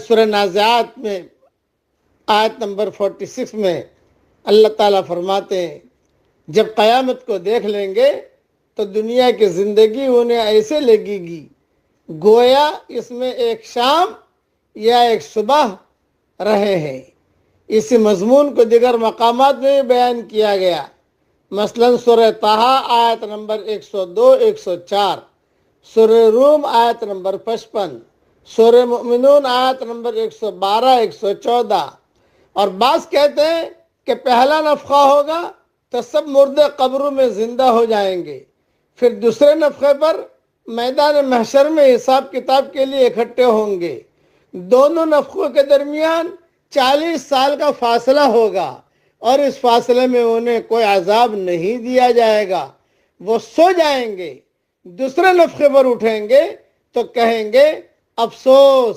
سورہ نازعات میں آیت نمبر 46 میں اللہ تعالیٰ فرماتے ہیں جب قیامت کو دیکھ لیں گے تو دنیا کی زندگی انہیں ایسے لگے گی گویا اس میں ایک شام یا ایک صبح رہے ہیں۔ اسی مضمون کو دیگر مقامات میں بھی بیان کیا گیا، مثلا سورہ طٰہٰ آیت نمبر 102 104، سورہ روم آیت نمبر 55، سورہ مؤمنون آیت نمبر 112 114۔ اور بعض کہتے ہیں کہ پہلا نفخہ ہوگا تو سب مردے قبروں میں زندہ ہو جائیں گے، پھر دوسرے نفخے پر میدان محشر میں حساب کتاب کے لیے اکٹھے ہوں گے۔ دونوں نفخوں کے درمیان 40 سال کا فاصلہ ہوگا اور اس فاصلے میں انہیں کوئی عذاب نہیں دیا جائے گا، وہ سو جائیں گے۔ دوسرے نفخے پر اٹھیں گے تو کہیں گے افسوس